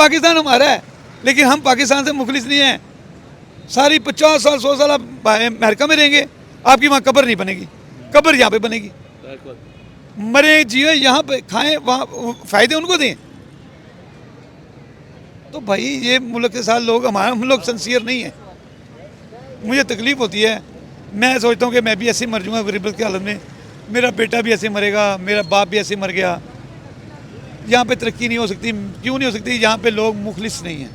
पाकिस्तान हमारा है, लेकिन हम पाकिस्तान से मुखलिस नहीं हैं। सारी 50 साल 100 साल आप अमेरिका में रहेंगे, आपकी वहाँ कब्र नहीं बनेगी, कब्र यहाँ पे बनेगी। मरे जिए यहाँ पे, खाएं वहाँ, फ़ायदे उनको दें। तो भाई ये मुल्क के साथ लोग हम लोग सिंसियर नहीं है। मुझे तकलीफ़ होती है, मैं सोचता हूँ कि मैं भी ऐसे मर जाऊँगा गरीबत की हालत में, मेरा बेटा भी ऐसे मरेगा, मेरा बाप भी ऐसे मर गया। यहाँ पे तरक्की नहीं हो सकती। क्यों नहीं हो सकती? यहाँ पे लोग मुखलिस नहीं हैं,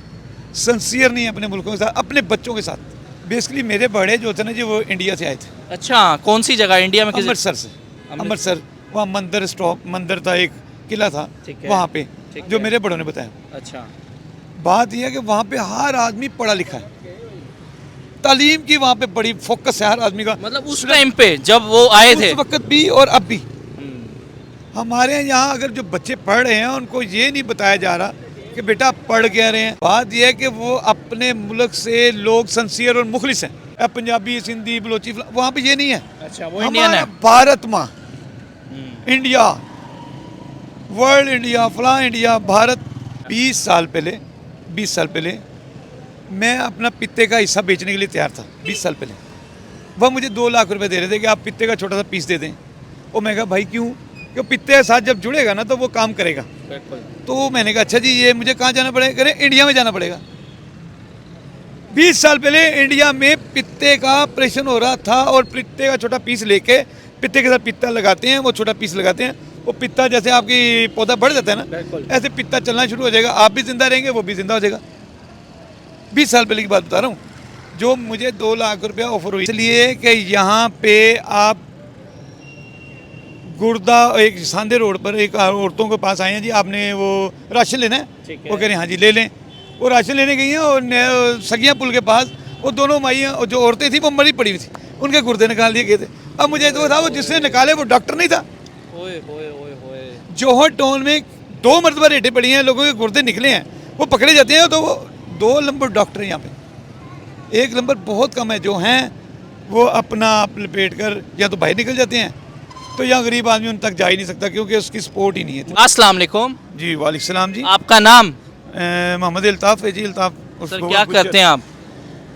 सिंसियर नहीं है अपने मुल्कों के साथ, अपने बच्चों के साथ। बेसिकली मेरे बड़े जो थे ना जी, वो इंडिया से आए थे। अच्छा, कौन सी जगह इंडिया में? अमृतसर से। अमृतसर, वहाँ मंदिर था, एक किला था वहाँ पे, जो मेरे बड़ों ने बताया। अच्छा, बात यह है कि वहाँ पे हर आदमी पढ़ा लिखा है, तालीम की वहाँ पे बड़ी फोकस है हर आदमी का। मतलब उस टाइम पे जब वो आए थे, उस वक्त भी और अब भी। हमारे यहाँ अगर जो बच्चे पढ़ रहे हैं उनको ये नहीं बताया जा रहा कि बेटा पढ़ क्या रहे हैं। बात यह है कि वो अपने मुल्क से लोग सिंसियर और मुखलिस हैं। पंजाबी, सिंधी, बलोची, वहाँ पे ये नहीं है। अच्छा, वो इंडियन है। भारत माँ, इंडिया, वर्ल्ड इंडिया, फला इंडिया, भारत। 20 साल पहले मैं अपना पित्ते का हिस्सा बेचने के लिए तैयार था। 20 साल पहले वह मुझे 2 लाख रुपए दे रहे थे कि आप पित्ते का छोटा सा पीस दे दें। और मैं कहा भाई क्यों? क्योंकि पित्ते के साथ जब जुड़ेगा ना तो वो काम करेगा। तो मैंने कहा अच्छा जी, ये मुझे कहाँ जाना पड़ेगा? करें इंडिया में जाना पड़ेगा। 20 साल पहले इंडिया में पित्ते का ऑपरेशन हो रहा था, और पित्ते का छोटा पीस लेके पित्ते के साथ पित्ता लगाते हैं, वो छोटा पीस लगाते हैं, वो पित्ता जैसे आपकी पौधा बढ़ जाता है ना, ऐसे पित्ता चलना शुरू हो जाएगा। आप भी जिंदा रहेंगे, वो भी जिंदा हो जाएगा। 20 साल पहले की बात बता रहा हूँ, जो मुझे 2 लाख रुपया ऑफर हुई, इसलिए कि यहाँ पे आप गुर्दा, एक सांदे रोड पर एक औरतों के पास आए हैं जी, आपने वो राशन लेना है? वो कह रहे हैं हाँ जी ले लें। वो राशन लेने गई हैं और सगिया पुल के पास वो दोनों माइयाँ और जो औरतें थी वो मरी पड़ी हुई थी, उनके गुर्दे निकाल दिए गए थे। अब मुझे तो था वो जिसने निकाले वो डॉक्टर नहीं था। जोहर टाउन में 2 मरतबा रेटें पड़ी हैं, लोगों के गुर्दे निकले हैं, वो पकड़े जाते हैं। तो वो 2 नंबर डॉक्टर हैं यहाँ पे, 1 नंबर बहुत कम है। जो हैं वो अपना लपेट कर या तो बाहर निकल जाते हैं, तो यहाँ गरीब आदमी उन तक जा ही नहीं सकता क्योंकि उसकी सपोर्ट ही नहीं है। अस्सलाम वालेकुम जी। वालेकुम सलाम जी। आपका नाम? मोहम्मद अल्ताफ़ है जी। अल्ताफ़। सर क्या करते हैं आप?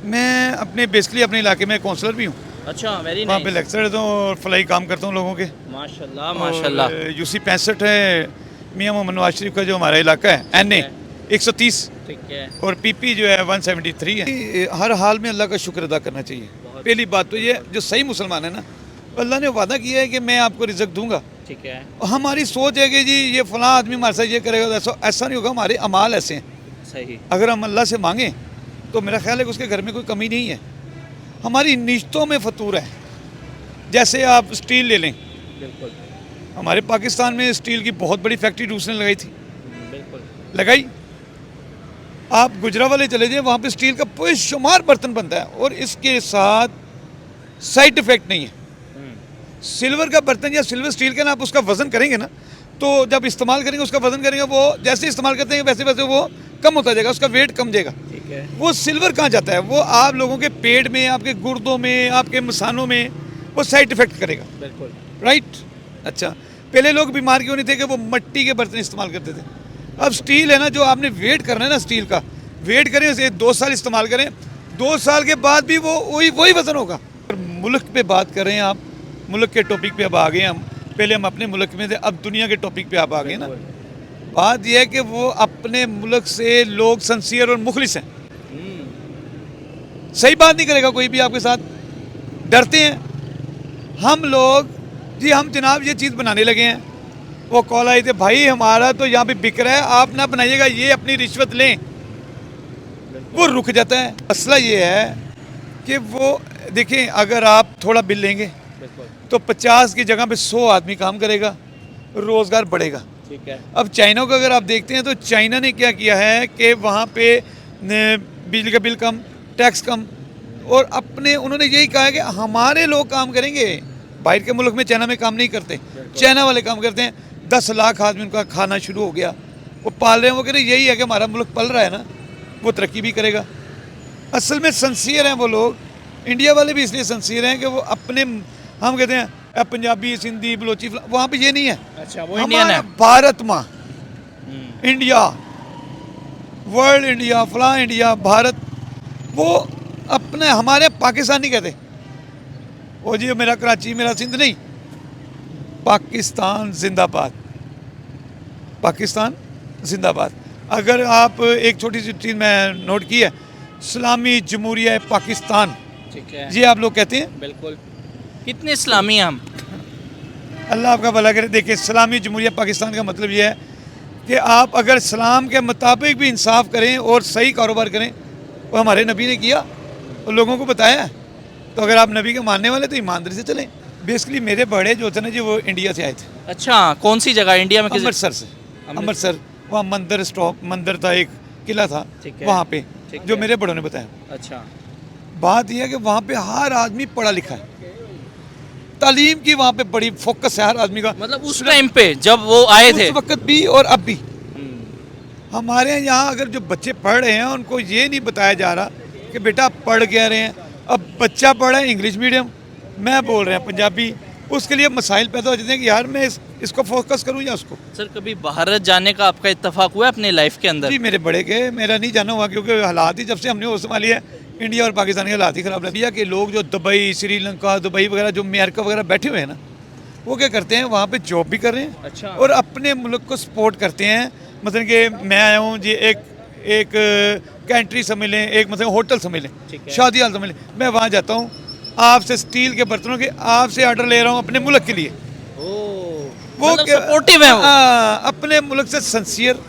मैं बेसिकली अपने इलाके में काउंसलर भी हूँ। अच्छा, वेरी वहाँ पे लेक्चर हूँ और फलाई काम करता हूँ लोगों के। माशाल्लाह माशाल्लाह। UC 65 है मियाँ मोहम्मद नवाज शरीफ का जो हमारा इलाका है, NA 130, ठीक है, और PP जो है 173 है। हर हाल में अल्लाह का शुक्र अदा करना चाहिए। पहली बात तो ये, जो सही मुसलमान है ना, अल्लाह ने वादा किया है कि मैं आपको रिज़्क दूंगा। ठीक है। हमारी सोच है कि जी ये फलां आदमी हमारे साथ ये करेगा, ऐसा नहीं होगा। हमारे अमाल ऐसे हैं। सही। अगर हम अल्लाह से मांगें तो मेरा ख्याल है कि उसके घर में कोई कमी नहीं है। हमारी निश्तों में फतूर है। जैसे आप स्टील ले लें, बिल्कुल। हमारे पाकिस्तान में स्टील की बहुत बड़ी फैक्ट्री दूसरे ने लगाई थी, बिल्कुल लगाई। आप गुजरावाले चले जाए, वहाँ पे स्टील का बेशुमार बर्तन बनता है और इसके साथ साइड इफेक्ट नहीं है। सिल्वर का बर्तन या सिल्वर स्टील का ना, आप उसका वजन करेंगे ना, तो जब इस्तेमाल करेंगे उसका वजन करेंगे, वो जैसे इस्तेमाल करते हैं वैसे वैसे वो कम होता जाएगा, उसका वेट कम जाएगा। ठीक है। वो सिल्वर कहाँ जाता है? वो आप लोगों के पेट में, आपके गुर्दों में, आपके मसानों में वो साइड इफेक्ट करेगा। बिल्कुल। राइट। अच्छा, पहले लोग बीमार क्यों नहीं थे कि वो मिट्टी के बर्तन इस्तेमाल करते थे। अब स्टील है ना, जो आपने वेट करना है ना स्टील का, वेट करें उसे 2 साल इस्तेमाल करें, 2 साल के बाद भी वो वही वजन होगा। मुल्क पे बात कर रहे हैं आप, मुल्क के टॉपिक पे अब आ गए हम। पहले हम अपने मुल्क में थे, अब दुनिया के टॉपिक पे आप आ गए ना। बात यह है कि वो अपने मुल्क से लोग सिंसियर और मुखलिस हैं। सही बात नहीं करेगा कोई भी आपके साथ, डरते हैं। हम लोग जी, हम जनाब ये चीज़ बनाने लगे हैं। वो कॉल आई थे, भाई हमारा तो यहाँ पे बिक रहा है, आप ना बनाइएगा, ये अपनी रिश्वत लें। वो रुक जाता है। मसला ये है कि वो देखें, अगर आप थोड़ा बिल लेंगे तो 50 की जगह पे 100 आदमी काम करेगा, रोज़गार बढ़ेगा। ठीक है। अब चाइना को अगर आप देखते हैं तो चाइना ने क्या किया है कि वहाँ पे बिजली का बिल कम, टैक्स कम, और अपने उन्होंने यही कहा है कि हमारे लोग काम करेंगे। बाहर के मुल्क में चाइना में काम नहीं करते, चाइना वाले काम करते हैं। 10 लाख आदमी उनका खाना शुरू हो गया, वो पाल रहे हैं। वो कह रहे यही है कि हमारा मुल्क पल रहा है ना, वो तरक्की भी करेगा। असल में सिंसियर हैं वो लोग। इंडिया वाले भी इसलिए सिंसियर हैं कि वो अपने, हम कहते हैं पंजाबी, सिंधी, बलोची, वहाँ पे ये नहीं है। अच्छा, वो इंडियन है। भारत माँ, इंडिया, वर्ल्ड इंडिया, फला इंडिया, भारत, वो अपने हमारे पाकिस्तान नहीं कहते। वो जी मेरा कराची, मेरा सिंध नहीं, पाकिस्तान जिंदाबाद, पाकिस्तान जिंदाबाद। अगर आप एक छोटी सी चीज़ मैं नोट की है, इस्लामी जमहूरिया पाकिस्तान, ठीक है, ये आप लोग कहते हैं। बिल्कुल। कितने इस्लामी हैं हम? अल्लाह आपका भला करे। देखिए, इस्लामी जमहूरिया पाकिस्तान का मतलब ये है कि आप अगर इस्लाम के मुताबिक भी इंसाफ करें और सही कारोबार करें, वो हमारे नबी ने किया और लोगों को बताया। तो अगर आप नबी के मानने वाले तो ईमानदारी से चलें। बेसिकली मेरे बड़े जो थे ना जी, वो इंडिया से आए थे, अच्छा, कौन सी जगह इंडिया में? किसी अमृतसर से। अमृतसर, वहाँ मंदिर स्टॉप, मंदिर था, एक किला था ठीक है, वहाँ पे, ठीक जो है। मेरे बड़ों ने बताया। अच्छा, बात यह है कि वहाँ पे हर आदमी पढ़ा लिखा है, तालीम की वहाँ पे बड़ी फोकस है हर आदमी का। मतलब उस टाइम पे जब वो आए थे। उस वक्त भी और अब भी हम्म, हमारे यहाँ अगर जो बच्चे पढ़ रहे हैं उनको ये नहीं बताया जा रहा कि बेटा आप पढ़ क्या रहे हैं। अब बच्चा पढ़ा है इंग्लिश मीडियम, मैं बोल रहे हैं पंजाबी, उसके लिए मसाइल पैदा हो जाते हैं कि यार मैं इसको फोकस करूँ या उसको। सर कभी भारत जाने का आपका इत्तेफाक हुआ है अपने लाइफ के अंदर? जी मेरे बड़े के, मेरा नहीं जाना हुआ क्योंकि हालात ही जब से हमने वो संभाली है, इंडिया और पाकिस्तान के हालात ही ख़राब लग दिया कि लोग जो दुबई, श्रीलंका, दुबई वगैरह, जो अमेरिका वगैरह बैठे हुए हैं ना, वो क्या करते हैं, वहाँ पे जॉब भी कर रहे हैं अच्छा। और अपने मुल्क को सपोर्ट करते हैं। मतलब कि मैं आया हूँ जी, एक कैंट्री समझ लें, एक मतलब होटल समझ लें, ठीक है। शादी हाल समझ लें, मैं वहाँ जाता हूँ, आपसे स्टील के बर्तनों के आपसे ऑर्डर ले रहा हूँ अपने मुल्क के लिए। वो मतलब सपोर्टिव है वो। अपने मुल्क से सिंसियर,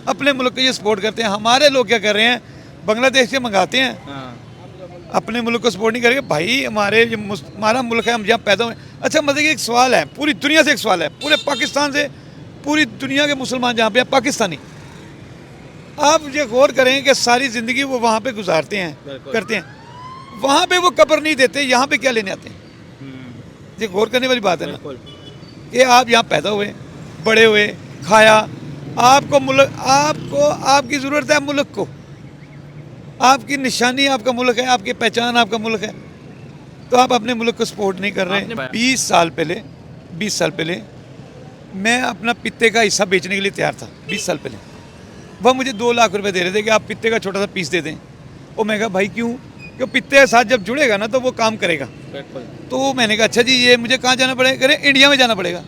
अपने मुल्क को ये सपोर्ट करते हैं। हमारे लोग क्या कर रहे हैं, बांग्लादेश से मंगाते हैं, हाँ, अपने मुल्क को सपोर्ट नहीं करेंगे। भाई हमारा मुल्क है, हम जहाँ पैदा हुए। अच्छा, मतलब कि एक सवाल है, पूरी दुनिया से एक सवाल है, पूरे पाकिस्तान से, पूरी दुनिया के मुसलमान जहाँ पे हैं, पाकिस्तानी, आप ये गौर करें कि सारी ज़िंदगी वो वहाँ पे गुजारते हैं, बिल्कुल। करते हैं, वहाँ पे वो कब्र नहीं देते, यहाँ पे क्या लेने आते हैं। ये गौर करने वाली बात है ना, बिल्कुल। कि आप यहाँ पैदा हुए, बड़े हुए, खाया, आपको मुल्क, आपको आपकी ज़रूरत है मुल्क को, आपकी निशानी आपका मुल्क है, आपकी पहचान आपका मुल्क है, तो आप अपने मुल्क को सपोर्ट नहीं कर रहे। 20 साल पहले मैं अपना पित्ते का हिस्सा बेचने के लिए तैयार था। 20 साल पहले वह मुझे 2 लाख रुपए दे रहे थे कि आप पित्ते का छोटा सा पीस दे दें। और मैं कहा भाई क्यों, क्योंकि पित्ते के साथ जब जुड़ेगा ना तो वो काम करेगा। बिल्कुल। तो मैंने कहा अच्छा जी, ये मुझे कहाँ जाना पड़ेगा, करें इंडिया में जाना पड़ेगा।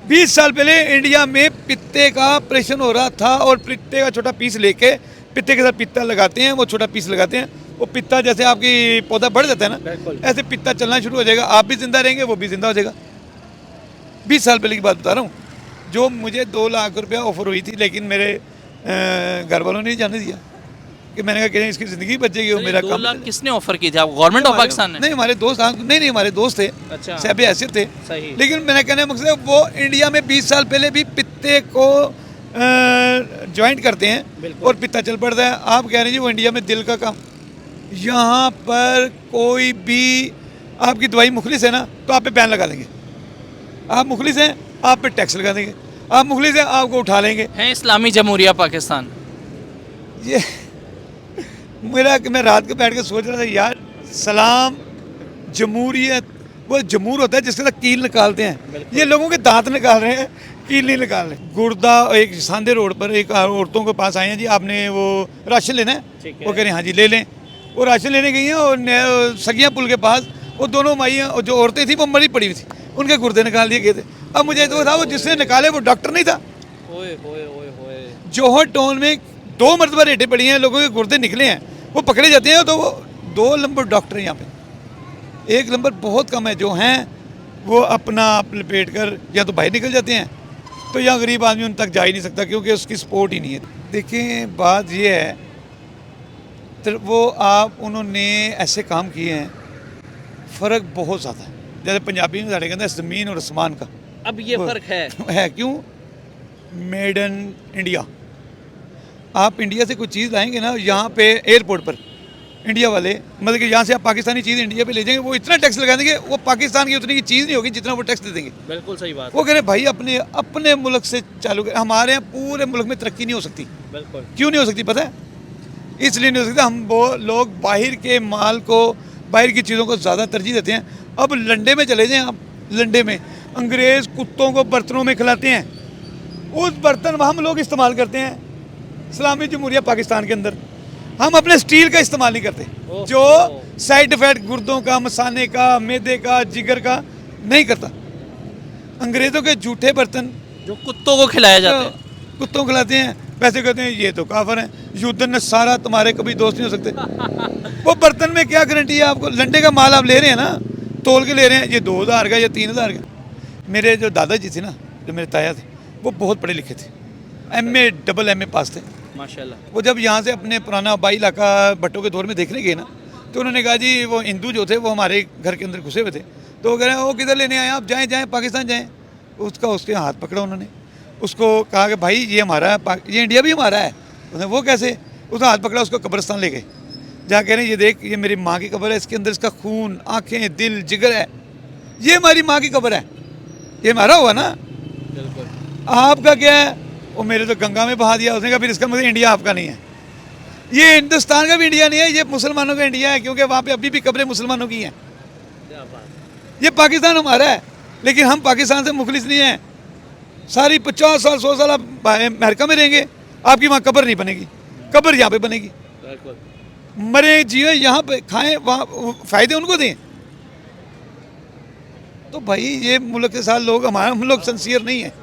20 साल पहले इंडिया में पित्ते का ऑपरेशन हो रहा था और पित्ते का छोटा पीस लेके, पित्ते के साथ पित्ता लगाते हैं, वो छोटा पीस लगाते हैं, वो पित्ता जैसे आपकी पौधा बढ़ जाता है ना, बिल्कुल। ऐसे पित्ता चलना शुरू हो जाएगा, आप भी जिंदा रहेंगे, वो भी जिंदा हो जाएगा। 20 साल पहले की बात बता रहा हूँ, जो मुझे 2 लाख रुपया ऑफर हुई थी, लेकिन मेरे घर वालों ने नहीं जाने दिया कि मैंने कहा कि इसकी ज़िंदगी बच जाएगी, वो मेरा 2 काम लाख किसने ऑफर की थी आपको? गवर्नमेंट ऑफ पाकिस्तान ने? नहीं, हमारे दोस्त, नहीं हमारे दोस्त थे, अच्छा। साहब ऐसे थे। सही। लेकिन मैंने कहने का मकसद है, वो इंडिया में 20 साल पहले भी पित्ते को ज्वाइंट करते हैं बिल्कुल। और पित्ता चल पड़ता है। आप कह रहे हैं जी वो इंडिया में दिल का काम, यहाँ पर कोई भी आपकी दवाई मुखलिस है ना तो आप पे बैन लगा देंगे, आप मुखलिस हैं आप पे टैक्स लगा देंगे, आप मुखलिस हैं आपको उठा लेंगे। है इस्लामी जमहूरिया पाकिस्तान। ये मैं रात को बैठ के सोच रहा था यार, सलाम जमहूरियत, वो जमूर होता है जिसके साथ कील निकालते हैं, ये लोगों के दांत निकाल रहे हैं, कील नहीं निकाल रहे। गुर्दा एक सांदे रोड पर एक औरतों के पास आए हैं जी, आपने वो राशन लेना है, वो कह रहे हैं हाँ जी ले लें। वो राशन लेने गई हैं और सगिया पुल के पास वो दोनों माइयाँ और जो औरतें थी वो मरी पड़ी हुई थी, उनके गुर्दे निकाल दिए गए थे। अब मुझे तो था वो जिसने निकाले वो डॉक्टर नहीं था। जोहर टाउन में 2 मरतबा रेटें पड़ी हैं, लोगों के गुर्दे निकले हैं, वो पकड़े जाते हैं। तो वो 2 नंबर डॉक्टर हैं यहाँ पे, 1 नंबर बहुत कम है। जो हैं वो अपना आप लपेट कर या तो बाहर निकल जाते हैं, तो यहाँ गरीब आदमी उन तक जा ही नहीं सकता क्योंकि उसकी सपोर्ट ही नहीं है। देखें बात ये है, तो वो आप उन्होंने ऐसे काम किए हैं, फ़र्क बहुत ज़्यादा है। जैसे पंजाबी में साढ़े कहते हैं ज़मीन और आसमान का। अब ये फ़र्क है क्यों? Made in India. आप इंडिया से कोई चीज़ लाएंगे ना, यहाँ पे एयरपोर्ट पर इंडिया वाले, मतलब कि यहाँ से आप पाकिस्तानी चीज़ इंडिया पे ले जाएंगे, वो इतना टैक्स लगा देंगे, वो पाकिस्तान की उतनी की चीज़ नहीं होगी जितना वो टैक्स दे देंगे। बिल्कुल सही बात। वो कह रहे भाई अपने मुल्क से चालू करें। हमारे यहाँ पूरे मुल्क में तरक्की नहीं हो सकती। बिल्कुल। क्यों नहीं हो सकती पता है? इसलिए नहीं हो सकता, हम वो लोग बाहर के माल को, बाहर की चीज़ों को ज़्यादा तरजीह देते हैं। अब लंडे में चले जाएँ आप, लंडे में अंग्रेज़ कुत्तों को बर्तनों में खिलाते हैं, उस बर्तन हम लोग इस्तेमाल करते हैं। इस्लामी जमहूरिया पाकिस्तान के अंदर हम अपने स्टील का इस्तेमाल नहीं करते, ओह। जो साइड इफेक्ट गुर्दों का, मसाने का, मैदे का, जिगर का नहीं करता। अंग्रेज़ों के जूठे बर्तन जो कुत्तों को खिलाया जाता है। कुत्तों को खिलाते हैं, पैसे कहते हैं ये तो काफर है, युद्धन ने सारा तुम्हारे कभी दोस्त नहीं हो सकते। वो बर्तन में क्या गारंटी है आपको? लंडे का माल आप ले रहे हैं ना, तोल के ले रहे हैं, ये 2000 का या 3000 का। मेरे जो दादाजी थे ना, जो मेरे ताया थे, वो बहुत पढ़े लिखे थे, MA डबल MA पास थे। माशाल्लाह। वो जब यहाँ से अपने पुराना आबाई इलाका भट्टों के दौर में देखने गए ना, तो उन्होंने कहा जी वो हिंदू जो थे वो हमारे घर के अंदर घुसे हुए थे, तो वो कह रहे हैं वो किधर लेने आए आप, जाएँ जाएँ पाकिस्तान जाएँ। उसके हाथ पकड़ा उन्होंने, उसको कहा कि भाई ये हमारा है, ये इंडिया भी हमारा है। उसने वो कैसे? उसने हाथ पकड़ा, उसको कब्रिस्तान ले गए, जहाँ कह रहे हैं ये देख ये मेरी माँ की कब्र है, इसके अंदर इसका खून, आँखें, दिल, जिगर है, ये हमारी माँ की कब्र है, ये हमारा हुआ ना, बिल्कुल। आपका क्या है? वो मेरे तो गंगा में बहा दिया। उसने कहा फिर इसका मतलब इंडिया आपका नहीं है, ये हिंदुस्तान का भी इंडिया नहीं है, ये मुसलमानों का इंडिया है, क्योंकि वहाँ पे अभी भी कब्रें मुसलमानों की हैं। ये पाकिस्तान हमारा है, लेकिन हम पाकिस्तान से मुखलिस नहीं हैं। सारी 50 साल 100 साल आप अमेरिका में रहेंगे, आपकी वहाँ कब्र नहीं बनेगी, कब्र यहाँ पे बनेगी। मरे जिए यहाँ पे, खाएं वहाँ, फ़ायदे उनको दें। तो भाई ये मुल्क के साथ लोग, हमारा मुल्क सिंसियर नहीं है।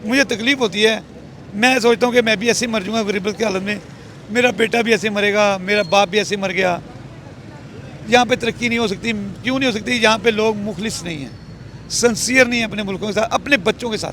मुझे तकलीफ़ होती है, मैं सोचता हूँ कि मैं भी ऐसे मर जाऊँगा गरीबत की हालत में, मेरा बेटा भी ऐसे मरेगा, मेरा बाप भी ऐसे मर गया। यहाँ पे तरक्की नहीं हो सकती। क्यों नहीं हो सकती? यहाँ पे लोग मुखलिस नहीं हैं, सिंसियर नहीं है अपने मुल्कों के साथ, अपने बच्चों के साथ।